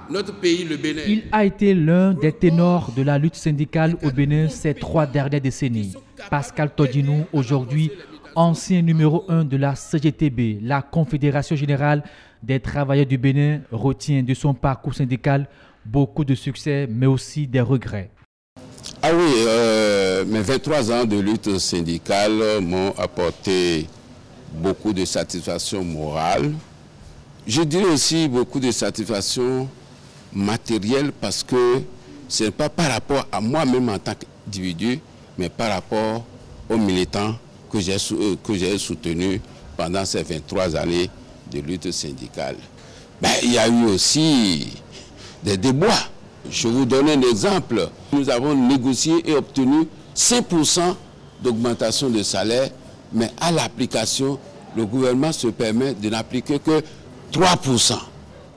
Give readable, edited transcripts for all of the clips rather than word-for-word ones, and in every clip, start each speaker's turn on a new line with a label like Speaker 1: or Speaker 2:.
Speaker 1: Notre pays, le Bénin.
Speaker 2: Il a été l'un des ténors de la lutte syndicale au Bénin ces 3 dernières décennies. Pascal Todinou, aujourd'hui ancien numéro 1 de la CGTB, la Confédération Générale des Travailleurs du Bénin, retient de son parcours syndical beaucoup de succès, mais aussi des regrets.
Speaker 1: Ah oui, mes 23 ans de lutte syndicale m'ont apporté beaucoup de satisfaction morale. Je dirais aussi beaucoup de satisfaction matérielle parce que ce n'est pas par rapport à moi-même en tant qu'individu, mais par rapport aux militants que j'ai soutenus pendant ces 23 années de lutte syndicale. Il y a eu aussi des déboires. Je vous donne un exemple. Nous avons négocié et obtenu 5% d'augmentation de salaire, mais à l'application, le gouvernement se permet de n'appliquer que 3%.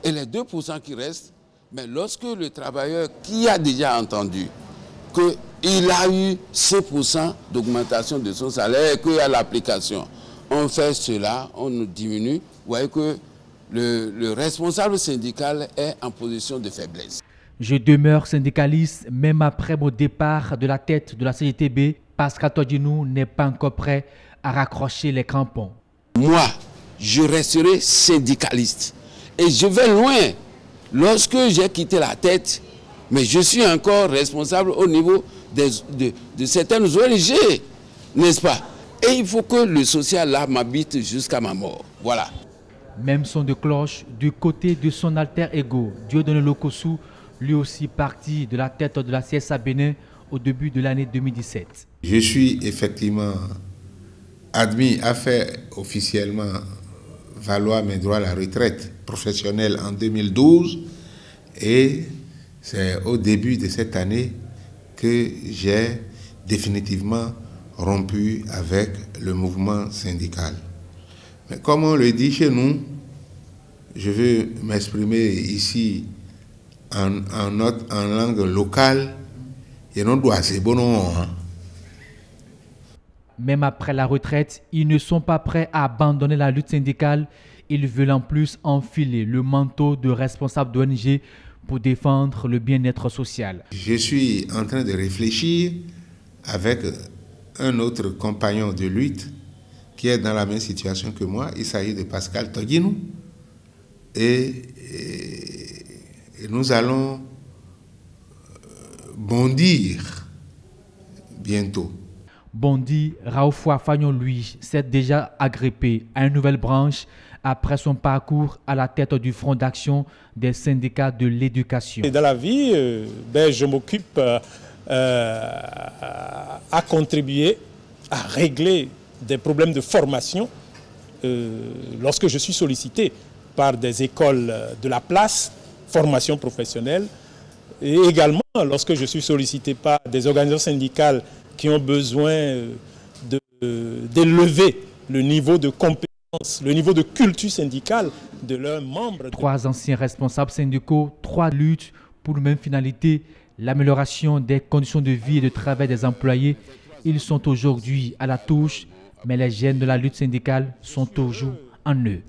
Speaker 1: Et les 2% qui restent, mais lorsque le travailleur qui a déjà entendu qu'il a eu 5% d'augmentation de son salaire et qu'à l'application, on fait cela, on nous diminue, vous voyez que le responsable syndical est en position de faiblesse.
Speaker 2: Je demeure syndicaliste, même après mon départ de la tête de la CGTB. Pascal Todinou n'est pas encore prêt à raccrocher les crampons.
Speaker 1: Moi, je resterai syndicaliste et je vais loin. Lorsque j'ai quitté la tête, mais je suis encore responsable au niveau de certaines ONG, n'est-ce pas? Et il faut que le social là m'habite jusqu'à ma mort. Voilà.
Speaker 2: Même son de cloche du côté de son alter ego, Dieudonné Lokossou, lui aussi parti de la tête de la CSA Bénin au début de l'année 2017.
Speaker 3: Je suis effectivement admis à faire officiellement valoir mes droits à la retraite professionnelle en 2012 et c'est au début de cette année que j'ai définitivement rompu avec le mouvement syndical. Mais comme on le dit chez nous, je veux m'exprimer ici en langue locale, et non doit c'est bon.
Speaker 2: Même après la retraite, ils ne sont pas prêts à abandonner la lutte syndicale. Ils veulent en plus enfiler le manteau de responsable d'ONG pour défendre le bien-être social.
Speaker 3: Je suis en train de réfléchir avec un autre compagnon de lutte qui est dans la même situation que moi. Il s'agit de Pascal Todinou. Et nous allons bondir bientôt.
Speaker 2: Bondi, Raoufoua Fagnon, lui, s'est déjà agrippé à une nouvelle branche après son parcours à la tête du Front d'action des syndicats de l'éducation.
Speaker 4: Dans la vie, je m'occupe à contribuer à régler des problèmes de formation lorsque je suis sollicité par des écoles de la place, formation professionnelle, et également lorsque je suis sollicité par des organisations syndicales qui ont besoin d'élever le niveau de compétence, le niveau de culture syndicale de leurs membres.
Speaker 2: 3 anciens responsables syndicaux, 3 luttes pour une même finalité, l'amélioration des conditions de vie et de travail des employés. Ils sont aujourd'hui à la touche, mais les gènes de la lutte syndicale sont toujours en eux.